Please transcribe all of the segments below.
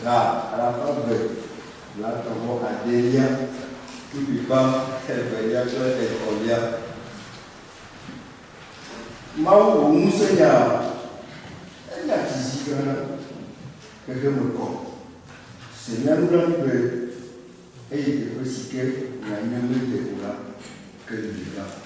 grave. À la fin de la tombe à Delia, tout le temps, elle veillait sur elle combien. Mao Moussenya, elle a dit que je me compte. C'est bien que et il est aussi que la nuit de là que le gars.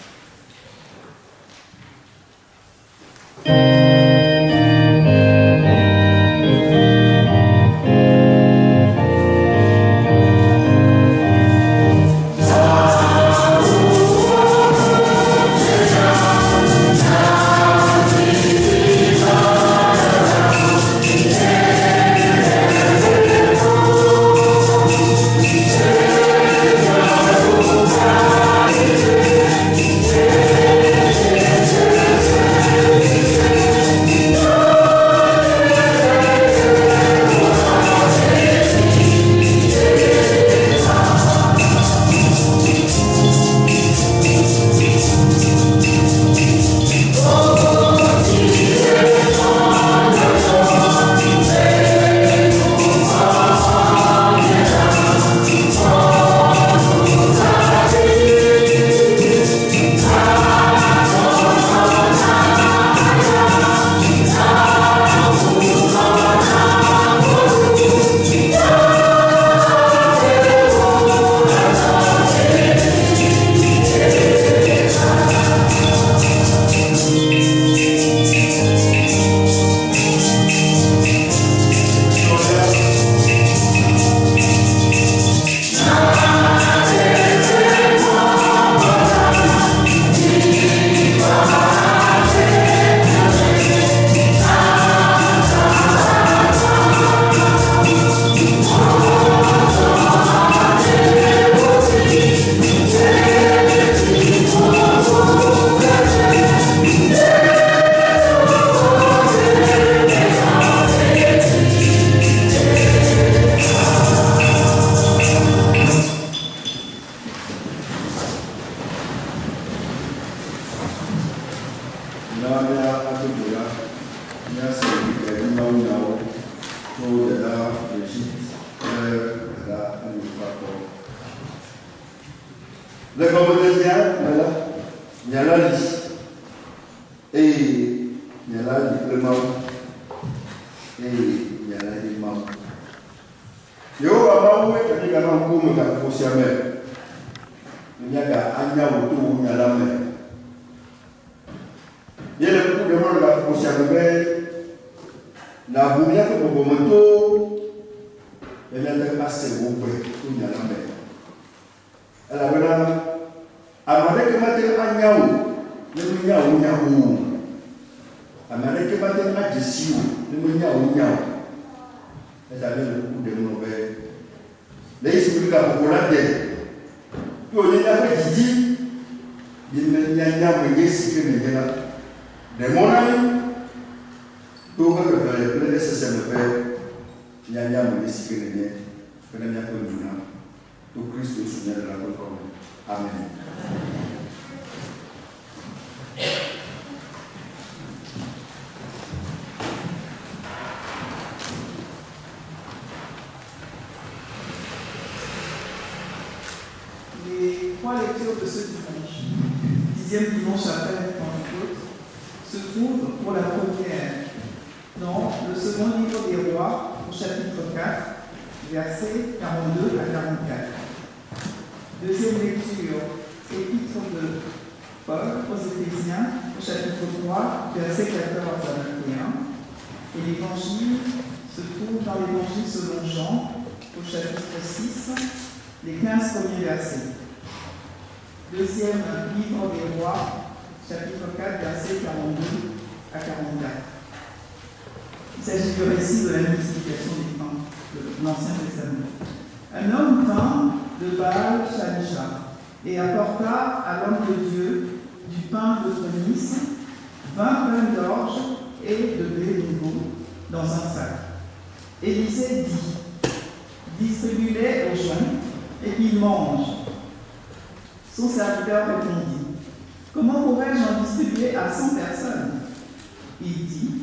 Il dit,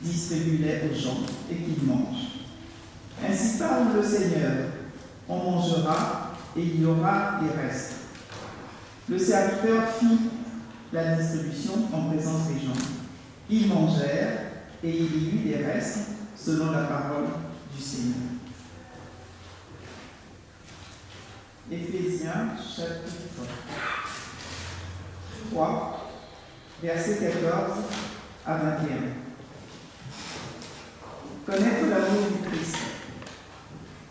distribue-les aux gens et qu'ils mangent. Ainsi parle le Seigneur. On mangera et il y aura des restes. Le serviteur fit la distribution en présence des gens. Ils mangèrent et il y eut des restes selon la parole du Seigneur. Éphésiens chapitre 3, versets 14 à 21. Connaître l'amour du Christ.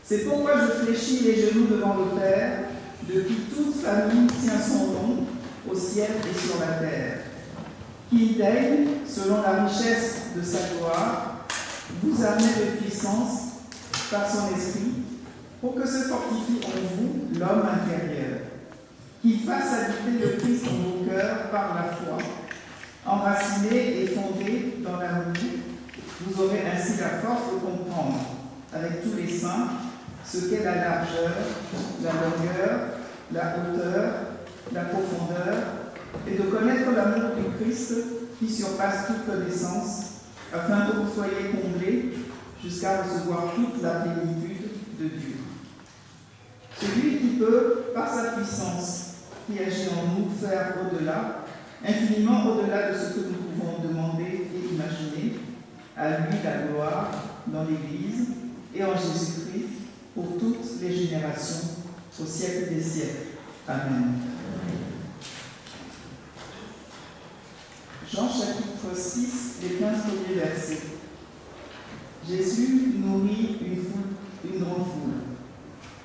C'est pourquoi je fléchis les genoux devant le Père, de qui toute famille tient son nom au ciel et sur la terre, qu'il daigne, selon la richesse de sa gloire, vous amener de puissance par son esprit, pour que se fortifie en vous l'homme intérieur, qu'il fasse habiter le Christ en vos cœurs par la foi, enraciné et fondé dans l'amour. Vous aurez ainsi la force de comprendre, avec tous les saints, ce qu'est la largeur, la longueur, la hauteur, la profondeur, et de connaître l'amour du Christ qui surpasse toute connaissance, afin que vous soyez comblés jusqu'à recevoir toute la plénitude de Dieu. Celui qui peut, par sa puissance, qui agit en nous, faire au-delà, infiniment au-delà de ce que nous pouvons demander et imaginer, à lui la gloire dans l'Église et en Jésus-Christ pour toutes les générations, au siècle des siècles. Amen. Jean chapitre 6, les 15 premiers versets. Jésus nourrit une grande foule.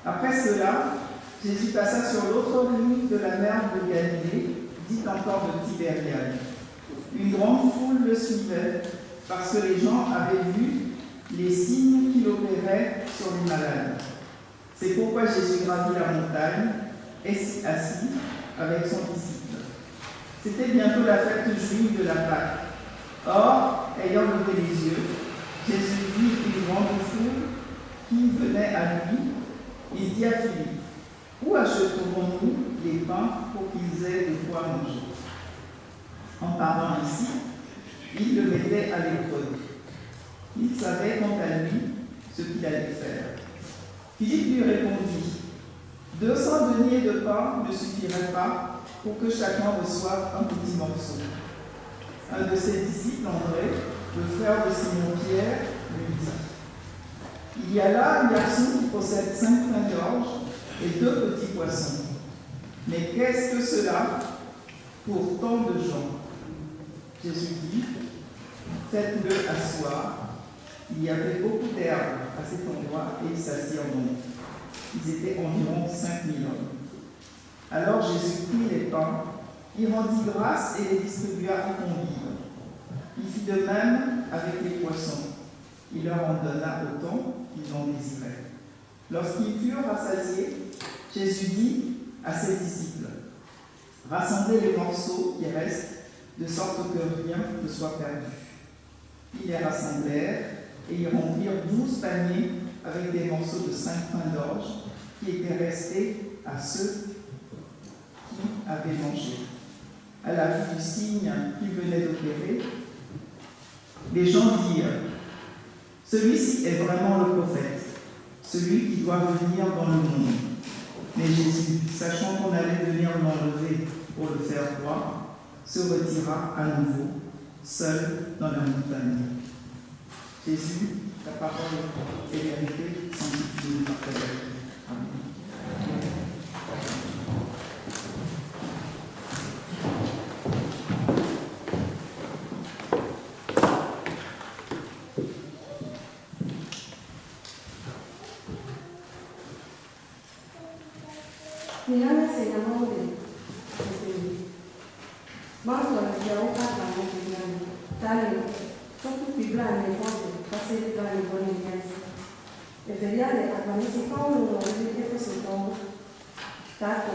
Après cela, Jésus passa sur l'autre rive de la mer de Galilée, dite encore de Tibériade. Une grande foule le suivait, parce que les gens avaient vu les signes qu'il opérait sur les malades. C'est pourquoi Jésus gravit la montagne et s'y assit avec son disciple. C'était bientôt la fête juive de la Pâque. Or, ayant levé les yeux, Jésus vit une grande foule qui venait à lui. Il dit à Philippe, « Où achèterons-nous les pains pour qu'ils aient de quoi manger ?» En parlant ainsi, il le mettait à l'épreuve. Il savait quant à lui ce qu'il allait faire. Philippe lui répondit, 200 deniers de pain ne suffiraient pas pour que chacun reçoive un petit morceau. Un de ses disciples, André, le frère de Simon-Pierre, lui dit, il y a là un garçon qui possède 5 pains d'orge et 2 petits poissons. Mais qu'est-ce que cela pour tant de gens? Jésus dit, faites-le asseoir. Il y avait beaucoup d'herbes à cet endroit et ils s'assirent donc. Ils étaient environ 5000 hommes. Alors Jésus prit les pains, il rendit grâce et les distribua aux convives. Il fit de même avec les poissons. Il leur en donna autant qu'ils en désiraient. Lorsqu'ils furent rassasiés, Jésus dit à ses disciples, rassemblez les morceaux qui restent, de sorte que rien ne soit perdu. Ils les rassemblèrent et ils remplirent 12 paniers avec des morceaux de 5 pains d'orge qui étaient restés à ceux qui avaient mangé. À la vue du signe qu'il venait d'opérer, les gens dirent, celui-ci est vraiment le prophète, celui qui doit venir dans le monde. Mais Jésus, sachant qu'on allait venir l'enlever pour le faire croire, se retira à nouveau, seul dans la montagne. Jésus, la parole et vérité, sanctifie par ta vérité. Amen. Nilana senamore, Marco la chiaro parla molto di anni, tale sono tutti brani e cose, passare brani buoni niente. E feriale a quando si fanno non vedete questo tono, tanto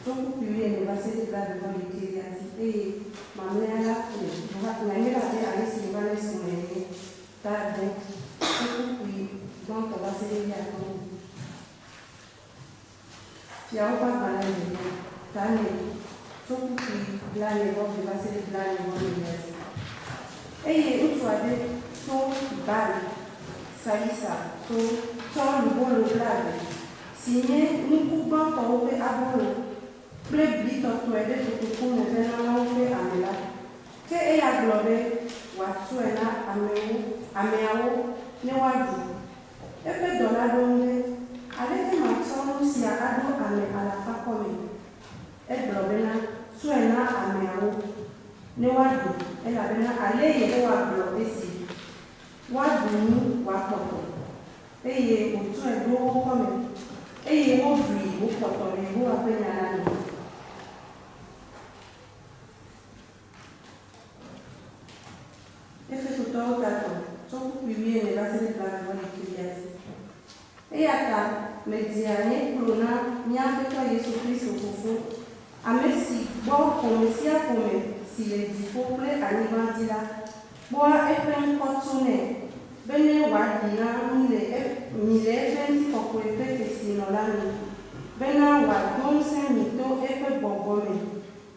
sono tutti bene, passare brani buoni niente. E ma non è la fine, non è la fine, adesso mi vanno a essere tardi, sono qui, quanto passare via con Chiaro parla di tale sono tutti plani cose, passare plani buoni niente. E io, sono i vari, Salisa, sur le bon locale. Signé, nous coupons pour ouvrir à bon. Plus vite, on peut aider pour que nous venons ouvrir à Mela. Que est la gloire, ou à tout et là, à Méao, Newadu. Et puis dans la longue, avec ma soeur, nous si à Ado à la fin comme. Et Globena, tout et là, à Méao, Newadu. Elle a bien allé et à Globe ici. Wadu, Wapoto. Et au tout et d'eau comme. Et au bruit, au poton, et au appel à la nuit. E fait tout le temps, tout publié ne va se déplacer dans l'Église. Et à ta médiane, pour nous, n'y a pas Jésus-Christ au fond. A merci, bon, comme si à comme, si les disciples à l'Évangile, bois et plein de cotonnet, venez voir mille 20 pour que si nous l'avons. Venez voir comme Saint-Mito et peu bon,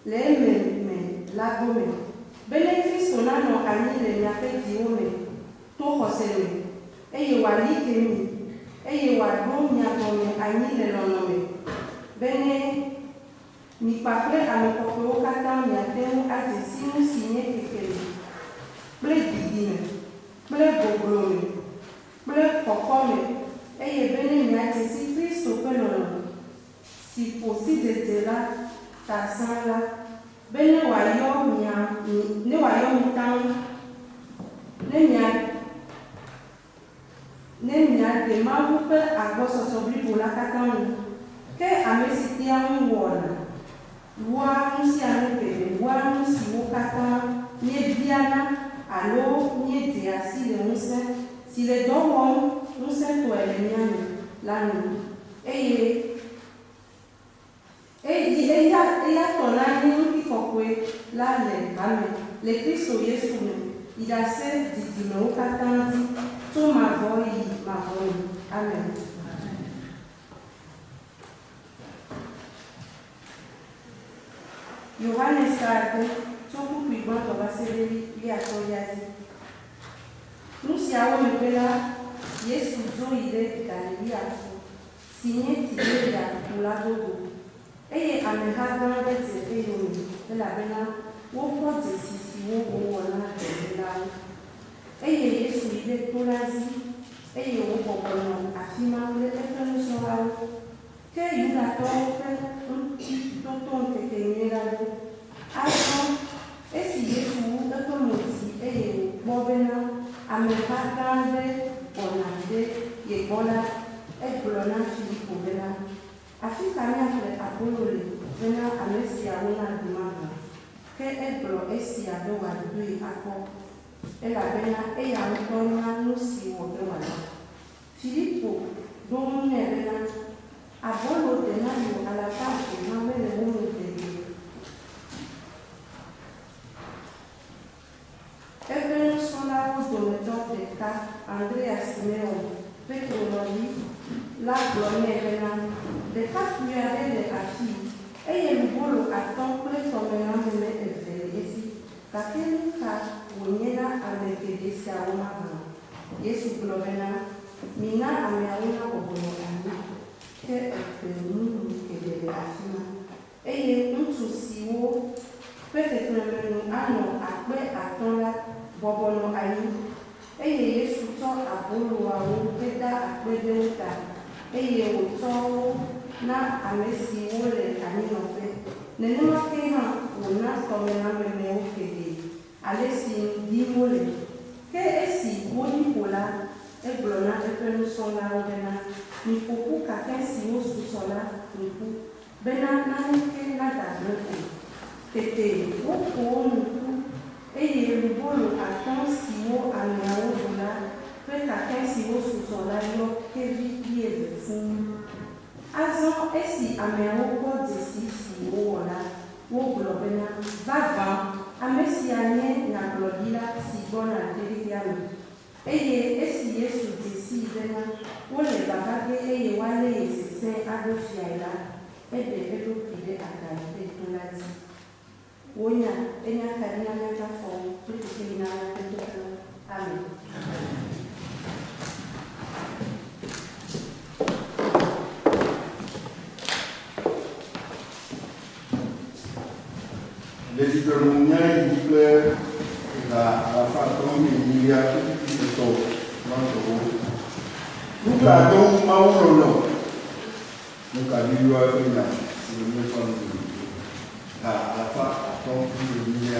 les mêmes, la gomme. Bénéfice on a nos amis les miapé diome, tout recélé. Et y a l'ikemi, et y a bon miapome amis les nommés. Béné, mi papé à nos copains katan miapé à des signes signés kékélé. Blé bidine, blé boblome, blé kokome, et y béné miapé si Christ au penon. Si possible de là, ta sang là. Bene wayo mia ne wayo mitan ne mia de ma bupe agboso sobri bola katan ke amesiti an wona wa musi an kebe wa musi wo katan ni biana alo ni de asi le unse si le dowo unse to elemian lanu ella tonani qui fokwe la le bame le Kristo Yesu il a se di no katandi to ma voi amen. Yohane sade to ku pibon to baseli li atoyazi nous si awo mepela Yesu zo ile Galilea signé Tiberia pour la dodo. Et à mes radars de et la bena, ou pas de sisi, ou on a de la. Et Yesu il est pour l'Asie, et au Pokon, affirmant les personnes sont là. Que il a tombé un petit tonton que tenait là-haut. Avant, et si Yesu est comme aussi, et Bobena, à mes radars on a des, et voilà, et Blona Philippe Bobena. Afrika miafle abolole vena amesia wona dimanga ke ebro esia do wadui ako ela vena eya ntona nusi wodo wala Filipo do munne vena abolo de nayo ala parte na vele wono de Eben sola wo do meto de ka Andrea Simeon Petro la gloire vena de quatre cuillerées de hachis, et le bolo à temps plein comme un homme de ici, car quel cas où il y a avec des saouma, Yesu Glovena, Mina Améauna au bolo ami, que est nous et de l'achima, et un souci où peut-être nous allons après attendre Bobono Ali, et Yesu tort à bolo à où péda après de l'État. Et au temps na amesi wole aninope nenema keha una komena meme okede alesi dimole ke esi woni pola e blona e penu sona obena ni poku kakensi wo susola niku bena na ke na dadoko tete wo ko nuku e ye lubolo atansi wo amiawo dola pe kakensi wo susola yo kevi bieve fun Azon esi ameawo ko desi si wo wala wo globena vava amesi anye na globila si bona teriano eye esi Yesu desi bena wo le babage eye wale yesese adofia ila ebe edo pide akari tolati wonya enya kadina nyaka fo tutikina na amen. Jésus de l'Union, il dit que la façon il y a tout ce temps. Nous gardons Maoulono. Nous gardons Yoaïna. C'est le même temps de la façon il y a.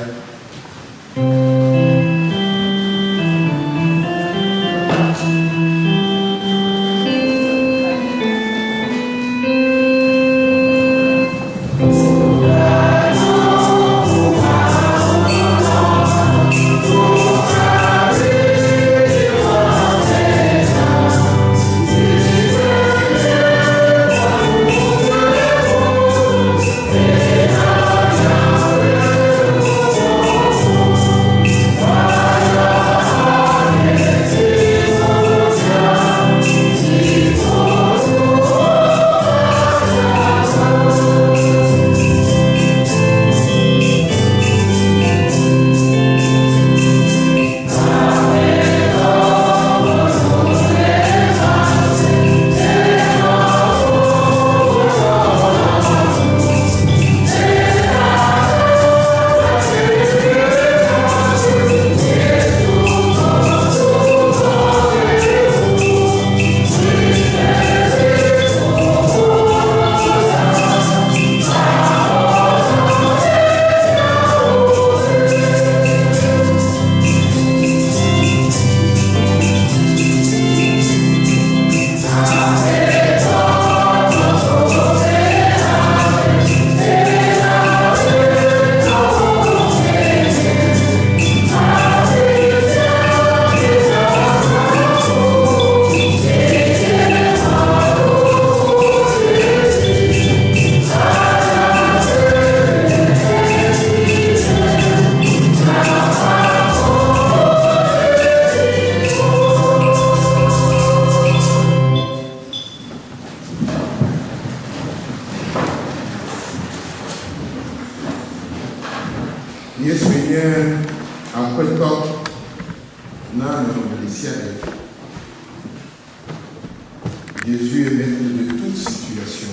Jésus est maître de toute situation.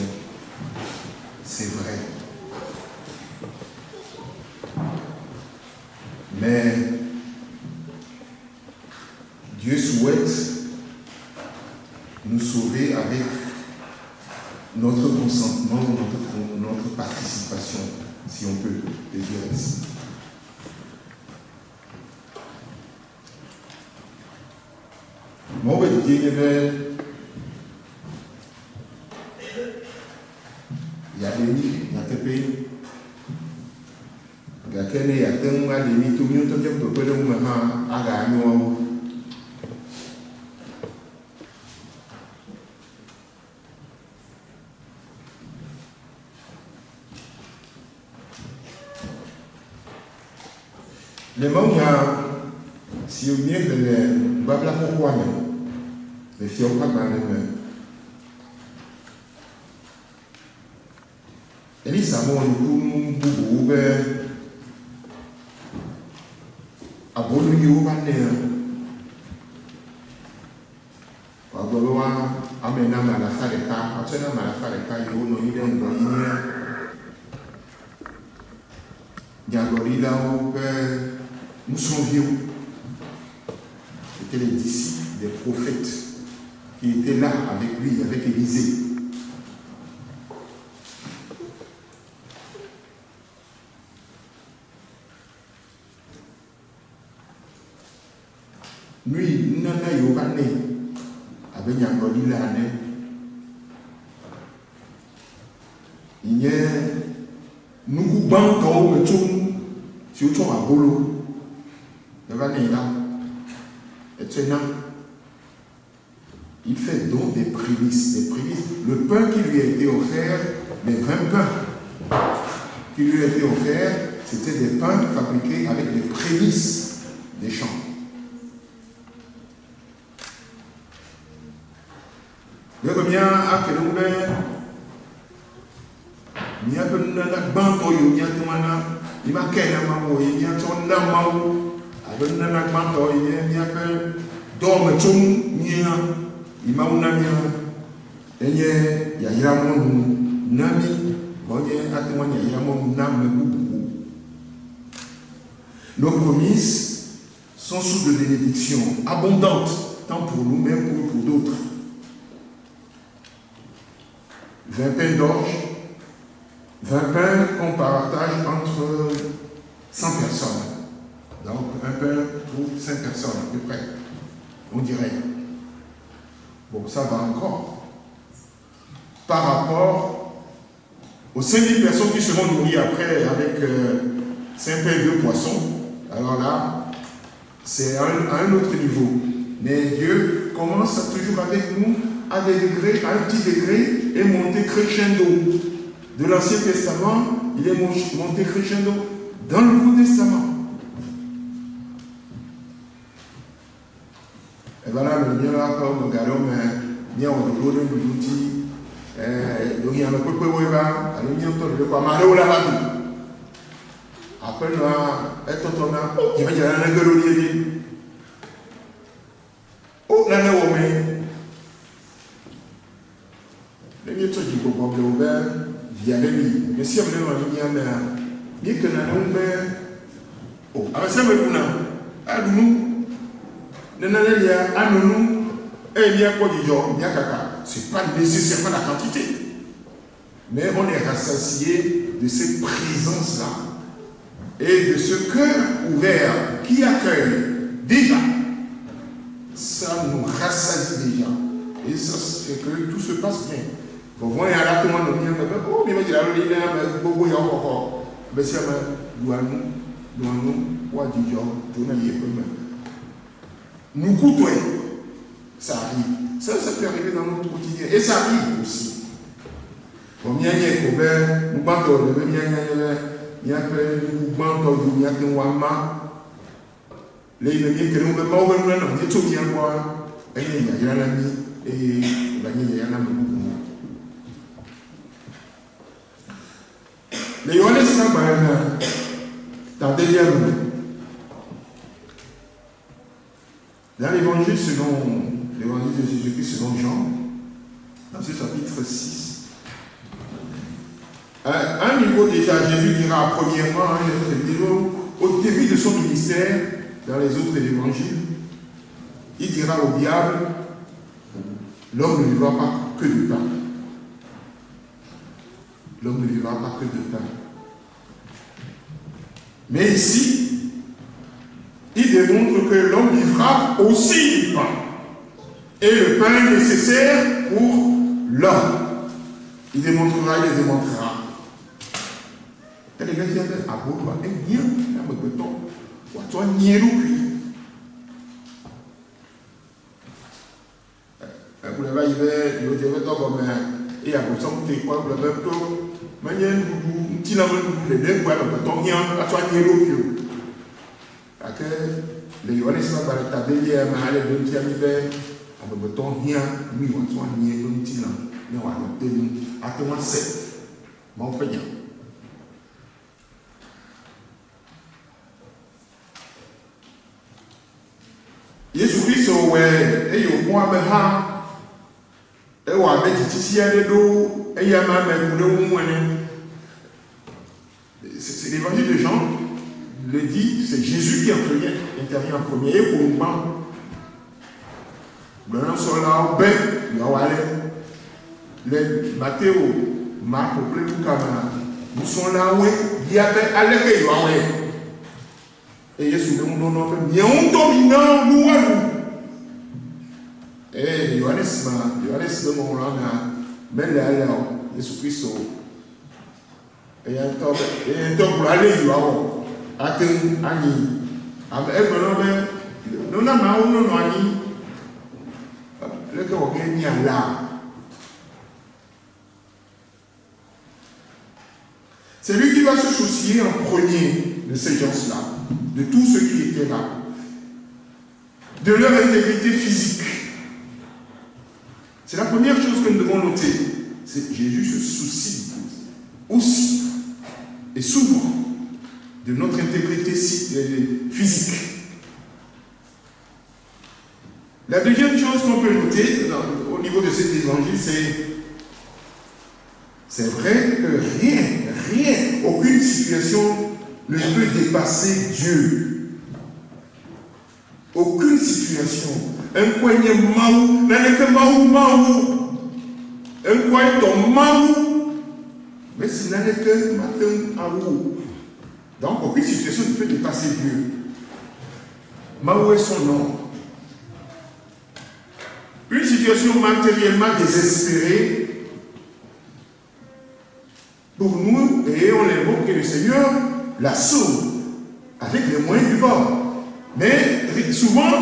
C'est vrai. Mais Dieu souhaite nous sauver avec notre consentement, notre participation, si on peut le dire ainsi. Moi, je dis que il y a des nids, il y a des pays. Il y a des nids, il y a des nids, tout le monde peut le moment à gagner. Les gens, si vous venez de les babla pourquoi les filles n'ont pas de main. Et ça m'a dit que à Bolivie, nous sommes vieux. C'était les disciples des prophètes qui étaient là avec lui, avec Élisée. Lui, Nana Yovane, avec Yangoli l'année, il y a nous coupons quand on sur ton abolo. Il fait donc des prémices. Le pain qui lui a été offert, les 20 pains qui lui a été offerts, c'était des pains fabriqués avec des prémices des champs. Le revient à Keloubé, il y a un peu de banco, il y a un il m'a qu'un amour, il y a un amour. Il y a un peu d'homme, il y a un il y a un nami, il y a un nos promesses sont source de bénédiction abondante, tant pour nous-mêmes que pour d'autres. 20 pains d'orge, 20 pains qu'on partage entre 100 personnes. Donc, un pain pour 5 personnes, à peu près, on dirait. Bon, ça va encore. Par rapport aux 5000 personnes qui seront nourries après avec 5 pains et 2 poissons, alors là, c'est à un autre niveau. Mais Dieu commence toujours avec nous à des degrés, à un petit degré, et monter crescendo. De l'Ancien Testament, il est monté crescendo dans le Nouveau Testament. Et voilà, le mien là, comme nous regardons, mais bien on le voit, nous dit, donc il y a un peu de weba, alors il y a un peu de quoi, mais on l'a pas dit. Après, nous avons il y a un gueule au lieu. Oh, là, là, on met. Les mieux trucs qui peuvent prendre ouvert, via les lits. Mais si on est dans la ligne, mais que nous avons ouvert. Oh, avec ça, nous, nous nous, et bien quoi du genre, bien caca. C'est pas nécessairement la quantité. Mais on est rassasié de cette présence-là et de ce cœur ouvert qui accueille déjà. Ça nous rassasie déjà. Et ça fait que tout se passe bien. Vous voyez, à la commande, on dit, oh, mais il y a un beaucoup de gens. Mais c'est nous côtoyons. Ça arrive. Ça peut arriver dans notre quotidien. Et ça arrive aussi. Bon, il y a un problème, nous battons, il y a un mouvement, il y a un mouvement. Les ennemis que nous ne pouvons pas ouvrir, nous sommes bien quoi. Et il y a un ami, et il y a un ami. Les Yohannes sont dans des liens. Dans l'évangile selon l'évangile de Jésus-Christ selon Jean, dans ce chapitre 6, à un niveau déjà, Jésus dira premièrement, au début de son ministère, dans les autres évangiles, il dira au diable, l'homme ne vivra pas que de pain. L'homme ne vivra pas que de pain. Mais ici, il démontre que l'homme vivra aussi du pain. Et le pain est nécessaire pour l'homme. Il démontrera, il le démontrera. Et les gars disent, ah bon, il y a un béton. Toi, n'y est plus. Vous l'avez dit, il y a comme et à peu près, quoi, vous l'avez dit, mais il y a un petit peu de deux points, le béton, il y a un toi, n'y est plus. Parce que les Yohannes sont par le tableau, il y a un petit peu de béton, il y a un petit peu de 7. Bon, très bien. Jésus-Christ, et au point et au avec c'est l'évangile de Jean, le dit, c'est Jésus qui intervient en premier. Et pour nous, nous sommes là, les Matthéo, Marc, nous sommes là, oui, il y avait à l'éveil, et Jésus nous nomme bien dominant, nous à nous. Et Johannes de Moulana, mais là, Jésus-Christ, et un temps pour aller, à Ani, avec nous n'avons pas le cœur qui est là. C'est lui qui va se soucier en premier de ces gens-là, de tous ceux qui étaient là, de leur intégrité physique. C'est la première chose que nous devons noter. C'est que Jésus se soucie aussi et souvent de notre intégrité physique. La deuxième chose qu'on peut noter au niveau de cet évangile, c'est vrai que rien, aucune situation ne peut dépasser Dieu. aucune situation. Un coin est maou, n'est que maou. Un coin est maou, mais c'est n'est que matin à vous. Donc, aucune situation ne peut dépasser Dieu. Maou est son nom. Une situation matériellement désespérée, pour nous, et on l'évoque, que le Seigneur la sauve avec les moyens du bord. Mais souvent,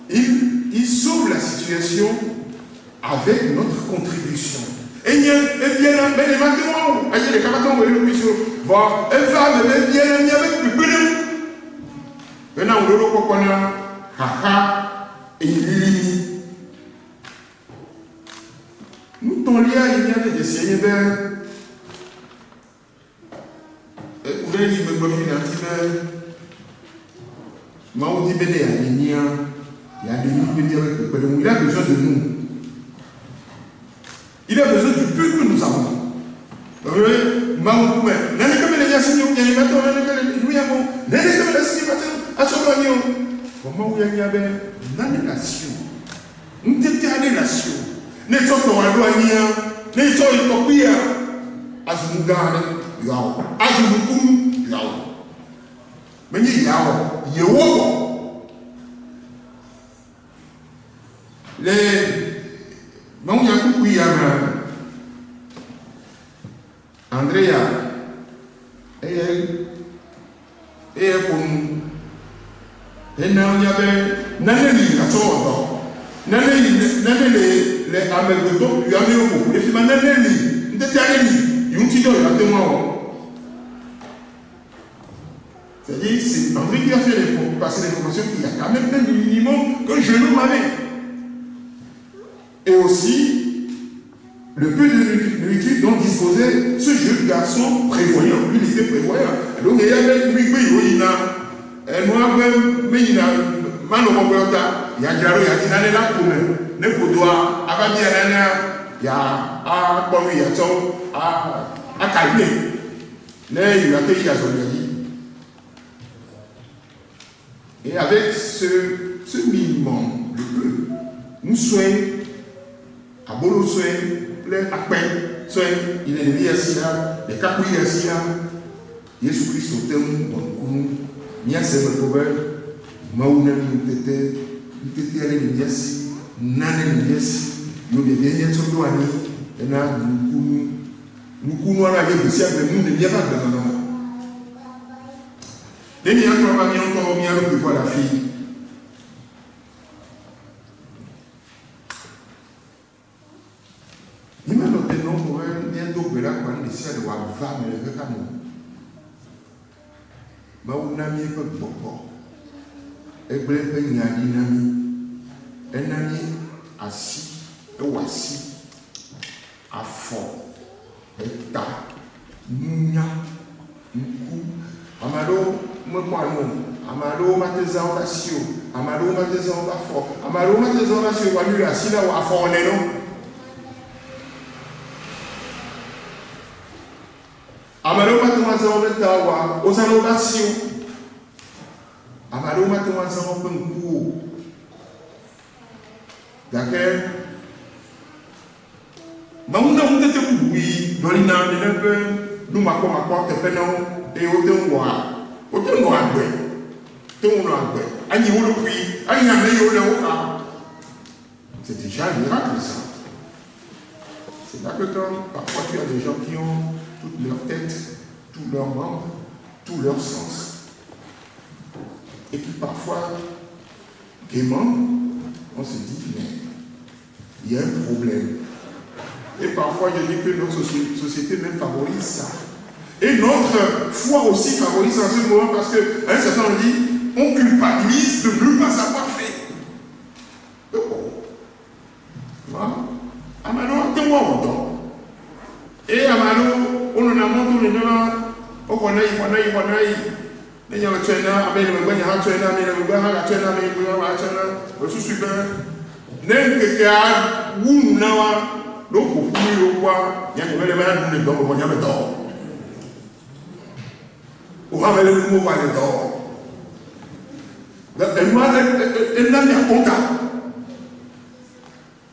il sauve la situation avec notre contribution. Et bien, mais les matins, les camarades ont le puissant. Voir, elle va, mais bien, avec le bonheur. Maintenant, on le reconnaît, haha, et il nous t'en lié à il y a des signes de. Vous avez dit, mais vous avez dit, mais on dit, il y a des liens, il y a des liens avec le peuple. Il a besoin de nous. Il a besoin du peu que nous avons. Vous voyez, Maou, mais, n'allez pas me les assigner, il y a les matins, n'allez pas les louis à vous, n'allez pas me les assigner, à son oignon. Comment il y a une nation, une détermination. Ne sont pas éloignés, ne sont pas copiés. Azumugane, yao. Azumukum, yao. Mais il y a yao. Les. Mais on y a beaucoup y a Andrea. Et pour nous. Et là, il y avait. Naneli, à son Naneli, les Amégoto, il y avait beaucoup. Les filles, Naneli, il était allé, il y a un petit peu de témoin. C'est-à-dire, c'est André qui a fait passer l'information qu'il y a quand même un minimum que je nous m'avais. Et aussi, le peu de nourriture dont disposait ce jeune garçon prévoyant. Lui, il était prévoyant. Donc, il y avait lui, il y a moi-même, mais il y a Manoboyota, il y a Jaro, il y a Tinanela Koume, Nekodoa, Abadianana, il y a Bomi, il y a Tom, à Calmé. Là, il y a Pays à Zoliadi. Et avec ce minimum, le peu, nous soyons à Bolo, soyons à peine, soyons, il est lié à Sina, les Kakouis à Sina, Jésus-Christ au terme, donc, nous avons le problème. Maouna n'était allé de Biassi, Nane de Biassi, nous devions être douaniers, et là, nous coulons à la gueule de siècle, mais nous ne viens pas de la main. Et nous avons encore mis à l'eau pour la fille. Il m'a noté non pour elle, bientôt que là, quand il essaie de voir va, mais le récamo. Maouna n'y est pas beaucoup. Eble pe nyadi nami enani asi ewasi afọ eta nya nku amado mkwano amado mateza okasio amado mateza okafọ amado mateza okasio wali asila wa afọ leno amado mateza okatawa osano okasio Amaro maintenant ça va prendre cours. D'accord? Mamouna on était oui, dans l'ina de peu nous marquons ma porte penon et autant voir. Autant voir ben. Tout noir ben. Ani on le puis, ani a meilleur le oka. C'est déjà un miracle ça. C'est là que quand parfois tu as des gens qui ont toute leur tête, tous leurs membres, tous leurs sens. Et puis parfois, gaiement, on se dit, mais il y a un problème. Et parfois, je dis que notre société même favorise ça. Et notre foi aussi favorise en ce moment parce qu'à un certain moment, on dit, on culpabilise de ne pas savoir faire. Voilà. Amalo, t'es-moi autant. Et Amalo, on en a monté, on connaît. Il y a un traîneur, mais il y a un traîneur, mais il y a un traîneur, mais il y a un traîneur, mais il y a un traîneur, mais il y a un traîneur, il y a un traîneur, mais il y a un traîneur, on va aller le mot à l'endroit. Elle n'a pas contact.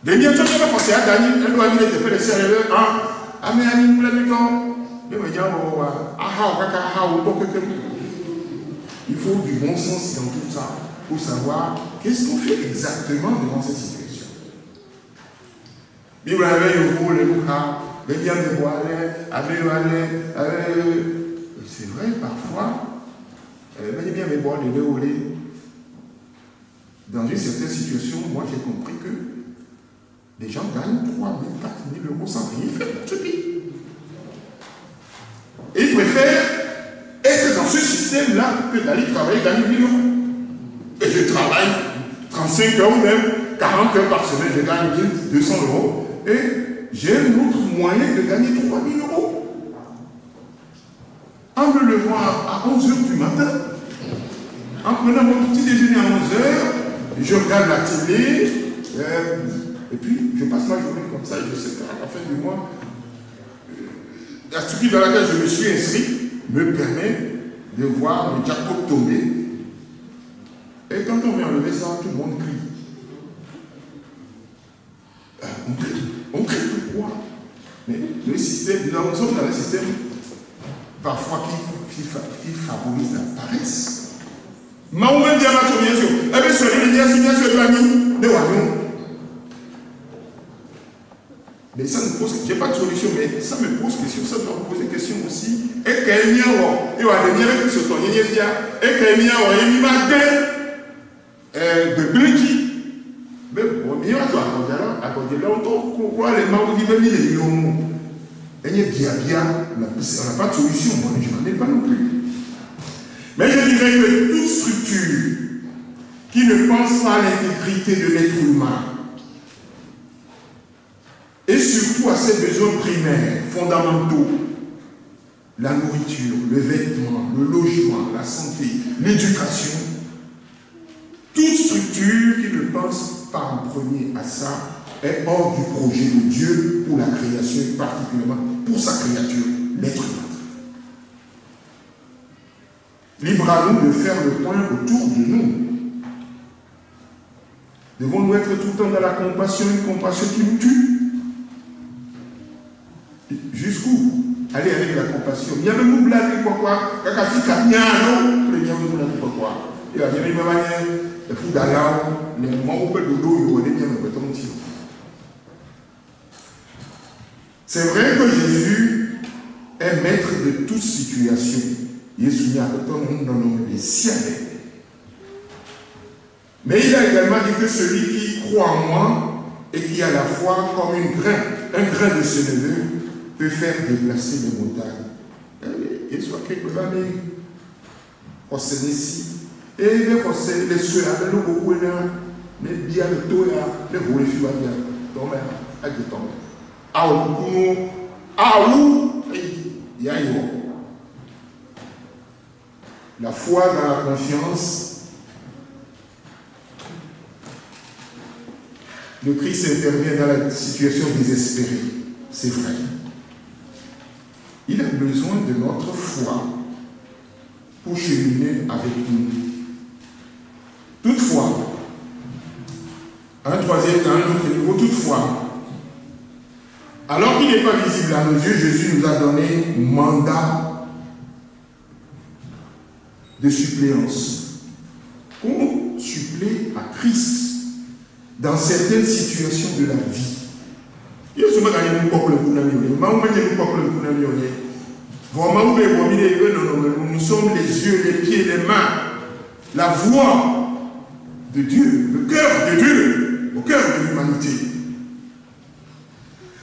Les miens, tu vas passer à Daniel, elle doit venir te faire les sérieux. Ah, mais elle nous l'a dit quand. Il faut du bon sens dans tout ça pour savoir qu'est-ce qu'on fait exactement devant cette situation. Bible avait le bien de boire, c'est vrai, parfois, bien de boire les deux au lait. Dans une certaine situation, moi j'ai compris que les gens gagnent 3 000, 4 000 euros sans rien faire pour ce pays. Et ils préfèrent être dans ce système-là que d'aller travailler, gagner 1 000 euros. Et je travaille 35 heures ou même 40 heures par semaine, je gagne 1 200 euros. Et j'ai un autre moyen de gagner 3 000 euros. En me levant à 11 h du matin, en prenant mon petit déjeuner à 11 h, je regarde la télé, et puis je passe ma journée comme ça, et je sais qu'à la fin du mois, la structure dans laquelle je me suis inscrit me permet de voir le jackpot tomber. Et quand on vient enlever ça, tout le monde crie. On crie pourquoi? Mais le système, nous sommes dans un système parfois qui favorise la paresse. Maoumen dit à ma bien sûr. Eh bien, celui-là, bien sûr, de Wagnon. Mais ça me pose, je n'ai pas de solution, mais ça me pose question, ça doit me poser question aussi. Et qu'il y a il y a des miens qui se tournent, et qu'il y a de Belgique. Mais bon, il y a là, on croit les mains qui veulent les lions. Et il y a bien, on n'a pas de solution, moi, je n'en ai pas non plus. Mais je dirais que toute structure qui ne pense pas à l'intégrité de l'être humain, et surtout à ses besoins primaires, fondamentaux, la nourriture, le vêtement, le logement, la santé, l'éducation, toute structure qui ne pense pas en premier à ça est hors du projet de Dieu pour la création et particulièrement pour sa créature, l'être humain. Libre à nous de faire le point autour de nous. Devons-nous être tout le temps dans la compassion, une compassion qui nous tue? Jusqu'où? Allez avec la compassion. Il y a même nous blaguer pourquoi? Quand il y a un non, il y a même nous blaguer pourquoi? Il y a bien une manière, et pour d'aller, les moments où il y a de l'eau, il y a bien un peu de tir. C'est vrai que Jésus est maître de toute situation. Jésus n'a pas monde dans le ciel. Mais il a également dit que celui qui croit en moi et qui a la foi comme un grain de sénéveux peut faire déplacer les montagnes. Et soit quelque part, on s'est ici. Et les soeurs, les beaucoup, les biens, les taux, les roues, les filles, les tomber, avec les tomber. Ah où il y a la foi dans la confiance. Le Christ intervient dans la situation désespérée. C'est vrai. Il a besoin de notre foi pour cheminer avec nous. Toutefois, à un autre niveau, toutefois, alors qu'il n'est pas visible à nos yeux, Jésus nous a donné mandat de suppléance. Qu'on supplée à Christ dans certaines situations de la vie. Nous sommes les yeux, les pieds, les mains, la voix de Dieu, le cœur de Dieu, au cœur de l'humanité.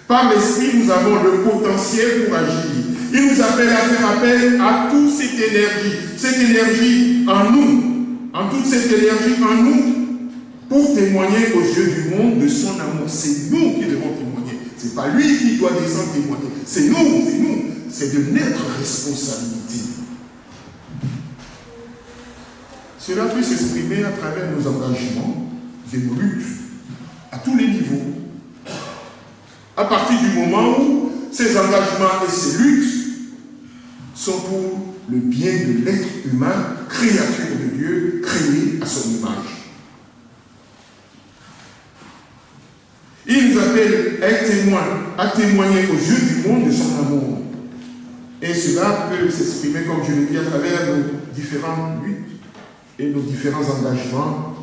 Par l'Esprit, nous avons le potentiel pour agir. Il nous appelle à faire appel à toute cette énergie en nous, en toute cette énergie en nous, pour témoigner aux yeux du monde de son amour. C'est nous qui devons témoigner. Ce n'est pas lui qui doit descendre témoigner. C'est nous. C'est de notre responsabilité. Cela peut s'exprimer à travers nos engagements et nos luttes, à tous les niveaux. À partir du moment où ces engagements et ces luttes sont pour le bien de l'être humain, créature de Dieu, créée à son image. Il nous appelle à témoigner aux yeux du monde de son amour. Et cela peut s'exprimer, comme je l'ai dit, à travers nos différentes luttes et nos différents engagements,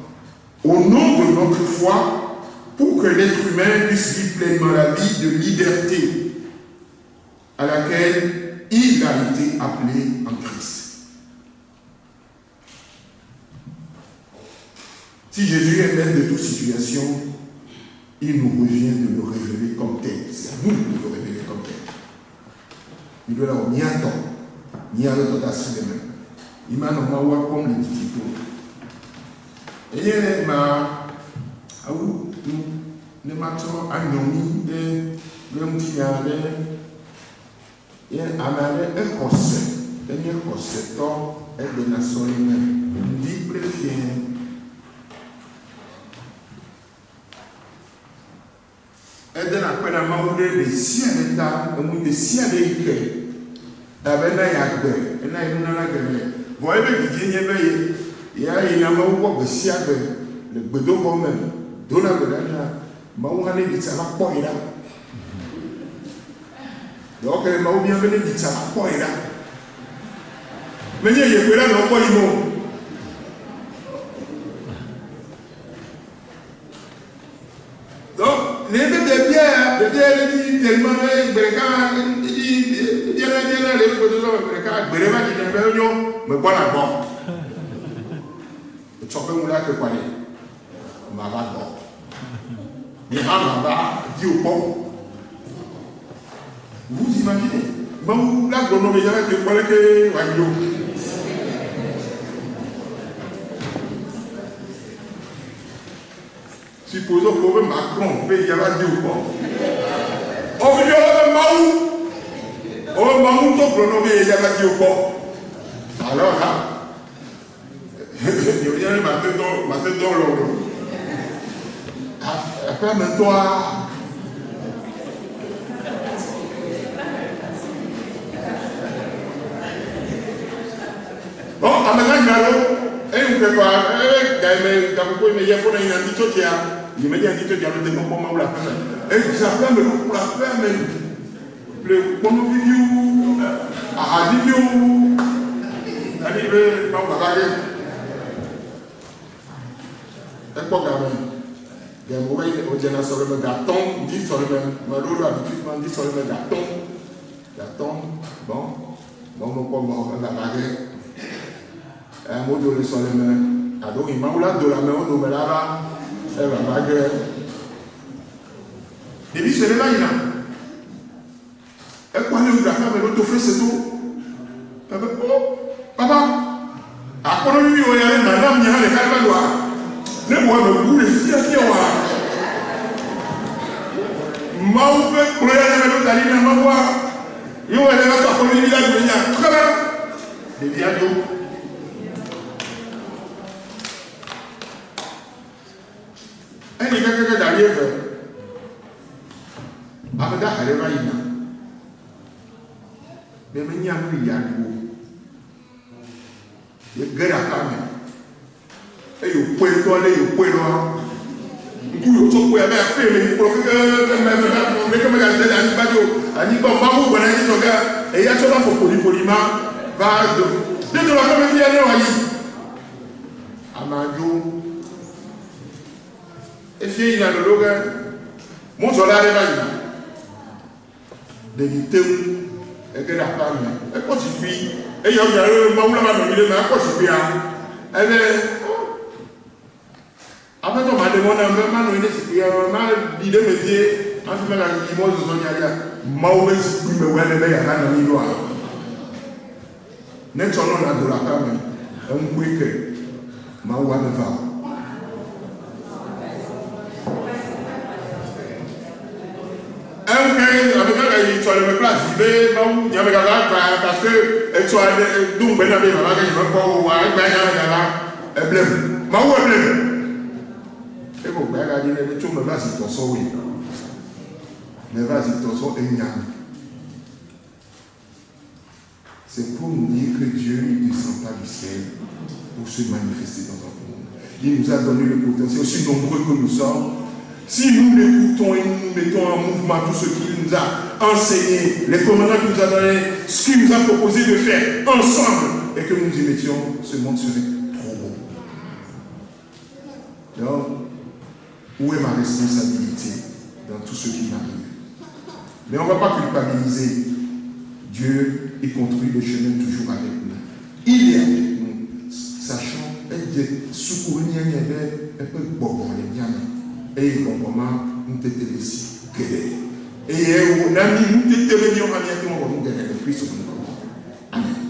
au nom de notre foi, pour que l'être humain puisse vivre pleinement la vie de liberté à laquelle il a été appelé en Christ. Si Jésus est maître de toute situation, il nous revient de le révéler comme tel. C'est à nous de le révéler comme tel. Il doit avoir ni un temps, ni un autre d'assez de même. Il m'a nommé comme le petit peu. Et il m'a ne m'attend à nomi et le petit allait et amale un corset. Un corset, et de la solennelle. Dit préféré. Et de la peine à m'envoyer des siens d'État, des siens d'État. Avec la yagbe, et là il nous a gagné. Voyez le Dieu veillé. Il y a un moment où le siens le bedeau romain, de la bedana, Maouane dit ça va pas là. Donc le Maou bien venu dit ça va pas là. Mais il y a là dans quoi il mot. Donc, les bébés bien, les tellement mais voilà bon. Tu peux me la que quoi ma va bon. Mais va dit au pont. Vous imaginez? Bon, là, on ne jamais que quoi que Wagyo. Supposons que Macron paye la dit au pont. On veut dire Maou. On va tout pronommer et il y a dit au pont. Alors là, il y a ma tête dans l'eau. Après, toi. Bon, à maintenant, il y a l'eau. Et on fait quoi? Il y a un dit tout, il me dit un dit tout, il y a le démon pour moi. Et j'appelle le pour la faire, mais le comment vidéo, à vidéo. Arrivé, non, pas garder. Et quoi garder? Il y a un moment où on a sur le gâton, dit sur le malheureux, habituellement dit sur le gâton. Gâton, bon, on va garder. Un mot de sur le main. Alors, il m'a ouvert de la main, on nous met là-bas, elle va garder. Et puis, c'est là, il a. Et quoi, il y a un peu de feu, c'est tout. Papa, à quoi on lui a dit, madame, il y a les calvadois. Ne moi le goût de fier. Maou peut courir avec l'autre à l'île, ma voix. Il y a des gens qui ont dit, il y a très bien. Des bientôt. Un des gars qui arrive, Abada Hareva Ina. Mais il y a un milliard. Il y a un milliard. Et il peut aller, il peut aller. Il peut aller, il peut après, on m'a demandé un peu, on m'a dit de me dire, en fait, la limose de son yaya, Maoubé, si me voit les meilleurs à la minoire. N'est-ce pas non de la femme, un week-end, Maouba ne va. Un week-end, avec un sur le place, il y avait parce que, et tu as d'où ben avait, il va pas, un blême. Maouba blême. Et vous regardez les choses, mais vas-y, ton son, oui. Mais vas-y, ton son, et c'est pour nous dire que Dieu ne descend pas du ciel pour se manifester dans notre monde. Il nous a donné le potentiel, aussi nombreux que nous sommes. Si nous l'écoutons et nous mettons en mouvement tout ce qu'il nous a enseigné, les commandements qu'il nous a donnés, ce qu'il nous a proposé de faire ensemble, et que nous y mettions, ce monde serait trop beau. Donc, où est ma responsabilité dans tout ce qui m'arrive? Mais on ne va pas culpabiliser. Dieu est construit le chemin toujours avec nous. Il est avec nous, sachant que secourir un peu bon les bien. Et comment nous te laissé guérir. Et on a mis nous te laissé en arrière pour nous guérir le Christ. Amen.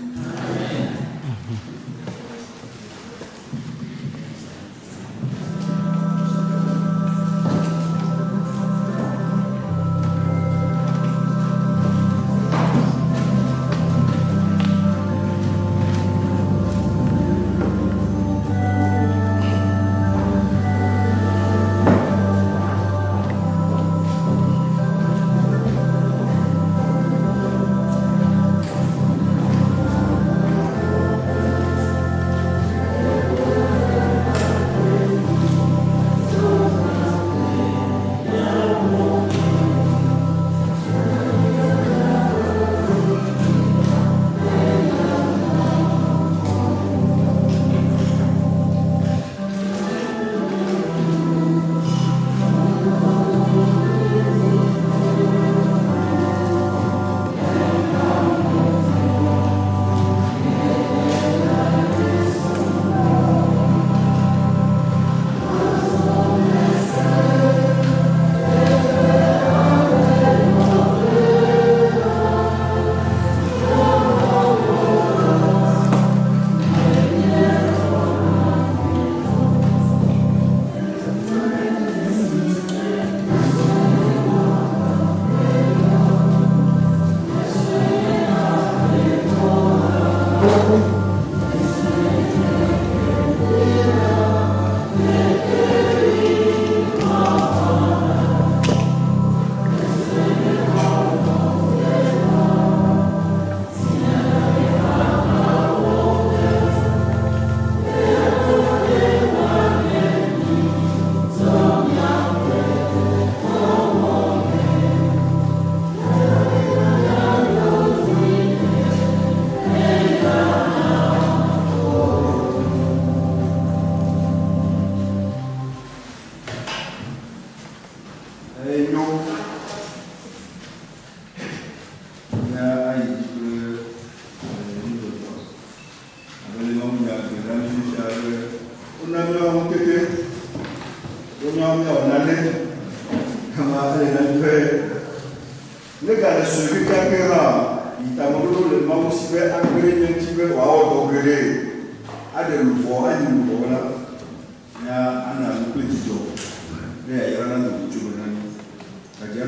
Dia